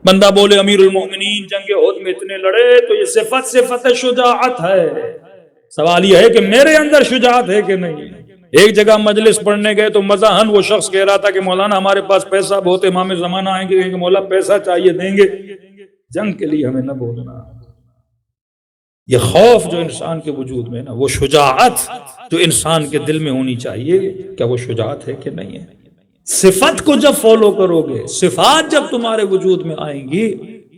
بندہ بولے امیر المومنین جنگ احد میں اتنے لڑے تو یہ صفت شجاعت ہے. سوال یہ ہے کہ میرے اندر شجاعت ہے کہ نہیں. ایک جگہ مجلس پڑھنے گئے تو مزاحن وہ شخص کہہ رہا تھا کہ مولانا ہمارے پاس پیسہ بہت، امام زمانہ آئیں گے کہ مولا پیسہ چاہیے دیں گے. جنگ کے لیے ہمیں نہ بولنا. یہ خوف جو انسان کے وجود میں نا، وہ شجاعت جو انسان کے دل میں ہونی چاہیے، کیا وہ شجاعت ہے کہ نہیں ہے؟ صفت کو جب فالو کرو گے، صفات جب تمہارے وجود میں آئیں گی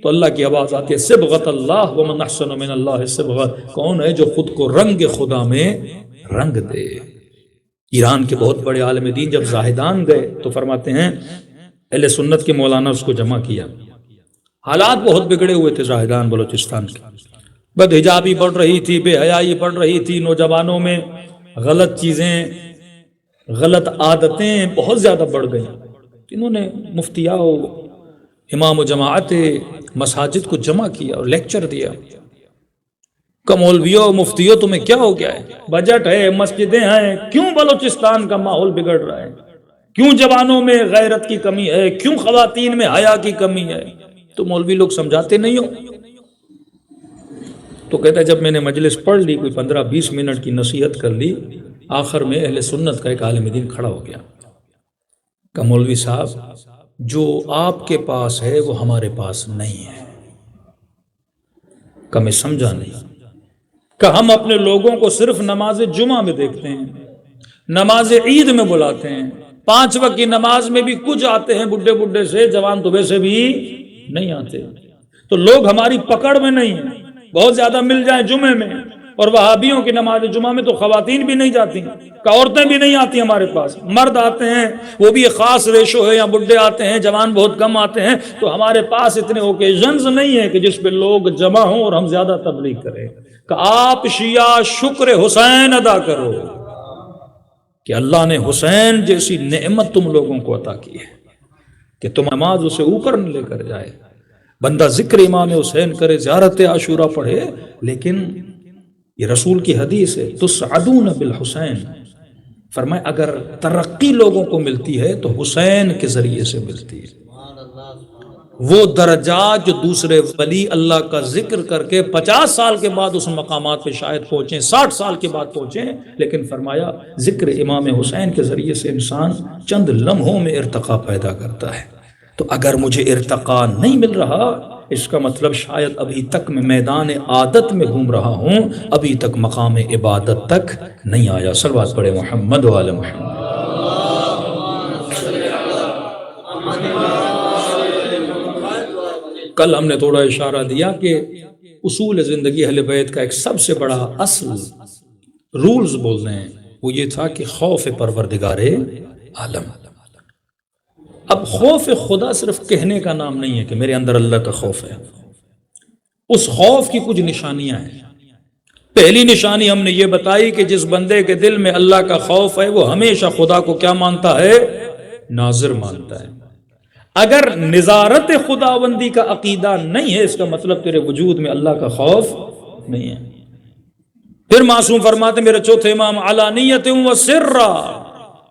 تو اللہ کی آواز آتی ہے صبغۃ اللہ ومن احسن من اللہ صبغۃ. کون ہے جو خود کو رنگ خدا میں رنگ دے؟ ایران کے بہت بڑے عالم دین جب زاہدان گئے تو فرماتے ہیں اہل سنت کے مولانا اس کو جمع کیا. حالات بہت بگڑے ہوئے تھے زاہدان بلوچستان کے. بد حجابی بڑھ رہی تھی، بے حیائی بڑھ رہی تھی، نوجوانوں میں غلط چیزیں، غلط عادتیں بہت زیادہ بڑھ گئیں. انہوں نے مفتیاء و امام و جماعت مساجد کو جمع کیا اور لیکچر دیا کہ مولویوں مفتیوں تمہیں کیا ہو گیا ہے؟ بجٹ ہے، مسجدیں ہیں، کیوں بلوچستان کا ماحول بگڑ رہا ہے؟ کیوں جوانوں میں غیرت کی کمی ہے؟ کیوں خواتین میں حیا کی کمی ہے؟ تو مولوی لوگ سمجھاتے نہیں ہو؟ تو کہتا ہے جب میں نے مجلس پڑھ لی، کوئی 15-20 منٹ کی نصیحت کر لی، آخر میں اہل سنت کا ایک عالم دین کھڑا ہو گیا کہ مولوی صاحب جو آپ کے پاس ہے وہ ہمارے پاس نہیں ہے. کہ میں سمجھا نہیں. کہ ہم اپنے لوگوں کو صرف نماز جمعہ میں دیکھتے ہیں، نماز عید میں بلاتے ہیں، 5 وقت کی نماز میں بھی کچھ آتے ہیں بڈھے بڈھے سے، جوان تو ویسے بھی نہیں آتے. تو لوگ ہماری پکڑ میں نہیں ہیں. بہت زیادہ مل جائیں جمعے میں، اور وہابیوں کی نماز جمعہ میں تو خواتین بھی نہیں جاتی، کہ عورتیں بھی نہیں آتی ہمارے پاس، مرد آتے ہیں، وہ بھی ایک خاص ریشو ہے، یا بڈھے آتے ہیں، جوان بہت کم آتے ہیں. تو ہمارے پاس اتنے اوکیزنز نہیں ہیں کہ جس پہ لوگ جمع ہوں اور ہم زیادہ تبلیغ کریں. کہ آپ شیعہ شکر حسین ادا کرو کہ اللہ نے حسین جیسی نعمت تم لوگوں کو عطا کی ہے کہ تم نماز اسے اوپر نہ لے کر جائے. بندہ ذکر امام حسین کرے، زیارت عاشورہ پڑھے، لیکن یہ رسول کی حدیث ہے تسعدون بالحسین. فرمائے اگر ترقی لوگوں کو ملتی ہے تو حسین کے ذریعے سے ملتی ہے. وہ درجات جو دوسرے ولی اللہ کا ذکر کر کے 50 سال کے بعد اس مقامات پہ شاید پہنچیں، 60 سال کے بعد پہنچیں، لیکن فرمایا ذکر امام حسین کے ذریعے سے انسان چند لمحوں میں ارتقا پیدا کرتا ہے. تو اگر مجھے ارتقا نہیں مل رہا، اس کا مطلب شاید ابھی تک میں میدان عادت میں گھوم رہا ہوں، ابھی تک مقام عبادت تک نہیں آیا. صلوات پڑھے محمد و آل محمد. کل ہم نے تھوڑا اشارہ دیا کہ اصول زندگی اہل بیت کا ایک سب سے بڑا اصل رولز بول رہے ہیں، وہ یہ تھا کہ خوف پروردگار عالم. اب خوف خدا صرف کہنے کا نام نہیں ہے کہ میرے اندر اللہ کا خوف ہے. اس خوف کی کچھ نشانیاں ہیں. پہلی نشانی ہم نے یہ بتائی کہ جس بندے کے دل میں اللہ کا خوف ہے وہ ہمیشہ خدا کو کیا مانتا ہے؟ ناظر مانتا ہے. اگر نظارت خداوندی کا عقیدہ نہیں ہے، اس کا مطلب تیرے وجود میں اللہ کا خوف نہیں ہے. پھر معصوم فرماتے میرے چوتھے امام علانیت و سرا،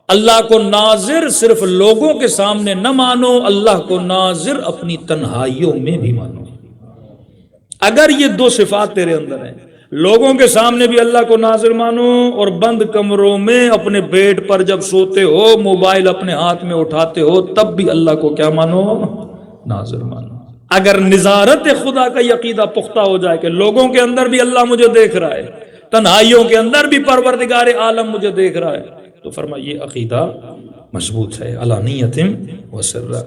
اللہ کو ناظر صرف لوگوں کے سامنے نہ مانو، اللہ کو ناظر اپنی تنہائیوں میں بھی مانو. اگر یہ 2 صفات تیرے اندر ہیں، لوگوں کے سامنے بھی اللہ کو ناظر مانو، اور بند کمروں میں اپنے بیڈ پر جب سوتے ہو موبائل اپنے ہاتھ میں اٹھاتے ہو تب بھی اللہ کو کیا مانو؟ ناظر مانو. اگر نظارت خدا کا یہ عقیدہ پختہ ہو جائے کہ لوگوں کے اندر بھی اللہ مجھے دیکھ رہا ہے، تنہائیوں کے اندر بھی پروردگار عالم مجھے دیکھ رہا ہے، تو فرمایا یہ عقیدہ مضبوط ہے. علانیت و سرا.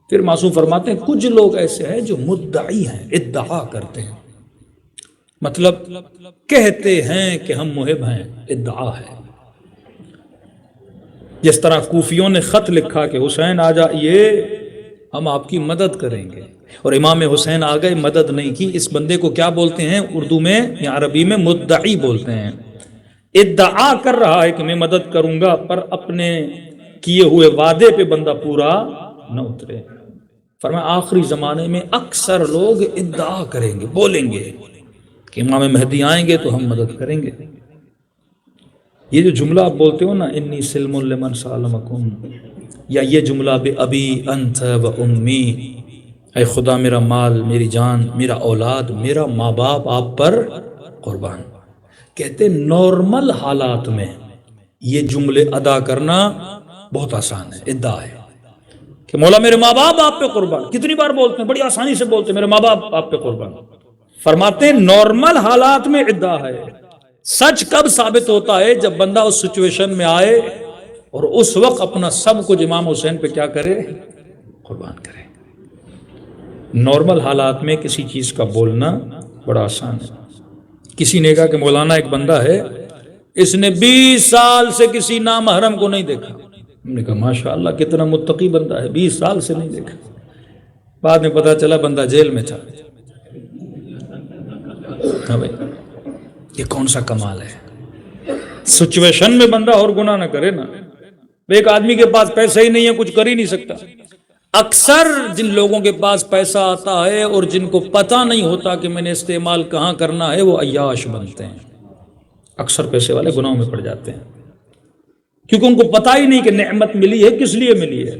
پھر معصوم فرماتے ہیں کچھ لوگ ایسے ہیں جو مدعی ہیں، ادعا کرتے ہیں، مطلب کہتے ہیں کہ ہم محب ہیں، ادعا ہے. جس طرح کوفیوں نے خط لکھا کہ حسین آ جائیے ہم آپ کی مدد کریں گے، اور امام حسین آ گئے، مدد نہیں کی. اس بندے کو کیا بولتے ہیں اردو میں یا عربی میں؟ مدعی بولتے ہیں. ادعا کر رہا ہے کہ میں مدد کروں گا، پر اپنے کیے ہوئے وعدے پہ بندہ پورا نہ اترے. فرمایا آخری زمانے میں اکثر لوگ ادعا کریں گے، بولیں گے کہ امام مہدی آئیں گے تو ہم مدد کریں گے. یہ جو جملہ آپ بولتے ہو نا انی سلم لمن سالمکم، یا یہ جملہ بے ابی انت و امی، اے خدا میرا مال، میری جان، میرا اولاد، میرا ماں باپ آپ پر قربان. کہتے نارمل حالات میں یہ جملے ادا کرنا بہت آسان ہے. ادعا ہے کہ مولا میرے ماں باپ آپ پہ قربان. کتنی بار بولتے ہیں، بڑی آسانی سے بولتے ہیں میرے ماں باپ آپ پہ قربان. فرماتے ہیں نارمل حالات میں ادعا ہے. سچ کب ثابت ہوتا ہے؟ جب بندہ اس سچویشن میں آئے اور اس وقت اپنا سب کچھ امام حسین پہ کیا کرے؟ قربان کرے. نارمل حالات میں کسی چیز کا بولنا بڑا آسان ہے. کسی نے کہا کہ مولانا ایک بندہ ہے، اس نے 20 سال سے کسی نامحرم کو نہیں دیکھا. ہم نے کہا ماشاءاللہ کتنا متقی بندہ ہے، 20 سال سے نہیں دیکھا. بعد میں پتا چلا بندہ جیل میں تھا. ہاں بھائی، یہ کون سا کمال ہے؟ سچویشن میں بندہ اور گناہ نہ کرے نا. ایک آدمی کے پاس پیسہ ہی نہیں ہے، کچھ کر ہی نہیں سکتا. اکثر جن لوگوں کے پاس پیسہ آتا ہے اور جن کو پتہ نہیں ہوتا کہ میں نے استعمال کہاں کرنا ہے، وہ عیاش بنتے ہیں. اکثر پیسے والے گناہوں میں پڑ جاتے ہیں کیونکہ ان کو پتہ ہی نہیں کہ نعمت ملی ہے کس لیے ملی ہے.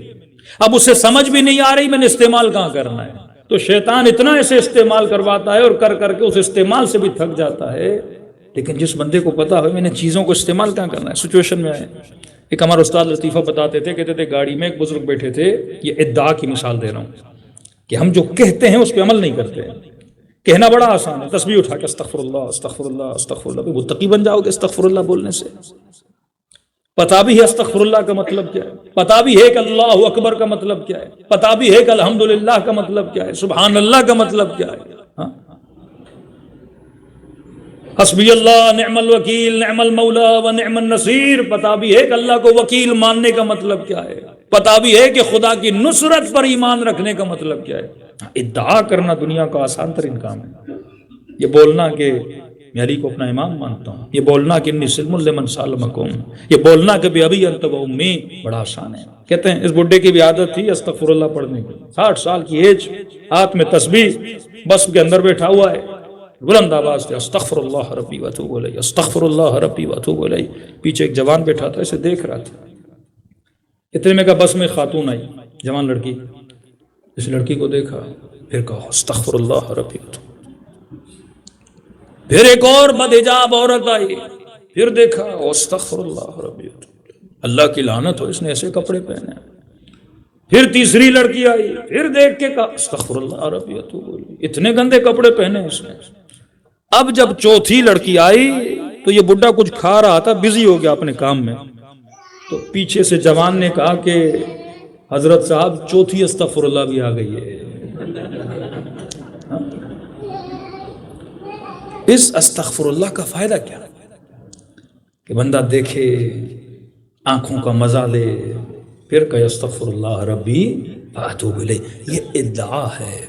اب اسے سمجھ بھی نہیں آ رہی میں نے استعمال کہاں کرنا ہے، تو شیطان اتنا ایسے استعمال کرواتا ہے اور کر کر کے اس استعمال سے بھی تھک جاتا ہے. لیکن جس بندے کو پتا ہو میں نے چیزوں کو استعمال کہاں کرنا ہے، سچویشن میں آئے. ایک ہمارا استاد لطیفہ بتاتے تھے، کہتے تھے گاڑی میں ایک بزرگ بیٹھے تھے. یہ ادعا کی مثال دے رہا ہوں کہ ہم جو کہتے ہیں اس پہ عمل نہیں کرتے. کہنا بڑا آسان ہے، تسبیح اٹھا کے استغفر اللہ استغفر اللہ استغفر اللہ. متقی بن جاؤ گے استغفر اللہ بولنے سے. پتا بھی ہے استغفر اللہ کا مطلب کیا ہے، پتا بھی ہے کہ اللہ اکبر کا مطلب کیا ہے، پتا بھی ہے کہ الحمدللہ کا مطلب کیا ہے، سبحان اللہ کا مطلب کیا ہے. ہاں، حسبی اللہ نعم الوکیل نعم المولا و نعم النصیر. پتا بھی ہے کہ اللہ کو وکیل ماننے کا مطلب کیا ہے، پتا بھی ہے کہ خدا کی نصرت پر ایمان رکھنے کا مطلب کیا ہے. ادعا کرنا دنیا کا آسان ترین کام ہے. یہ بولنا کہ میں علی کو اپنا امام مانتا ہوں، یہ بولنا کہ انی سلم لمن سالمکم، یہ بولنا کہ بے ابی انت و امی، بڑا آسان ہے. کہتے ہیں اس بڈھے کی بھی عادت تھی استغفر اللہ پڑھنے کی. 60 سال کی ایج، ہاتھ میں تسبیح، بس کے اندر بیٹھا ہوا ہے، بلند آواز سے استغفر اللہ ربی و اتوب الیہ استغفر اللہ ربی و اتوب الیہ. پیچھے ایک جوان بیٹھا تھا، اسے دیکھ رہا تھا. اتنے میں کہا بس میں خاتون آئی، جوان لڑکی. اس لڑکی کو دیکھا، پھر کہا استغفر اللہ ربی و اتوب. پھر ایک اور بدحجاب عورت آئی، پھر دیکھا استغفر اللہ ربی و اتوب. اللہ کی لعنت ہو اس نے ایسے کپڑے پہنے. پھر تیسری لڑکی آئی، پھر دیکھ کے کہا استغفر اللہ ربی و اتوب الیہ. اتنے گندے کپڑے پہنے اس نے. اب جب چوتھی لڑکی آئی تو یہ بڈھا کچھ کھا رہا تھا، بزی ہو گیا اپنے کام میں. تو پیچھے سے جوان نے کہا کہ حضرت صاحب چوتھی استغفر اللہ بھی آ گئی ہے. اس استغفر اللہ کا فائدہ کیا کہ بندہ دیکھے، آنکھوں کا مزہ لے، پھر کہ استغفر اللہ ربی واتوب الیہ. یہ ادعا ہے.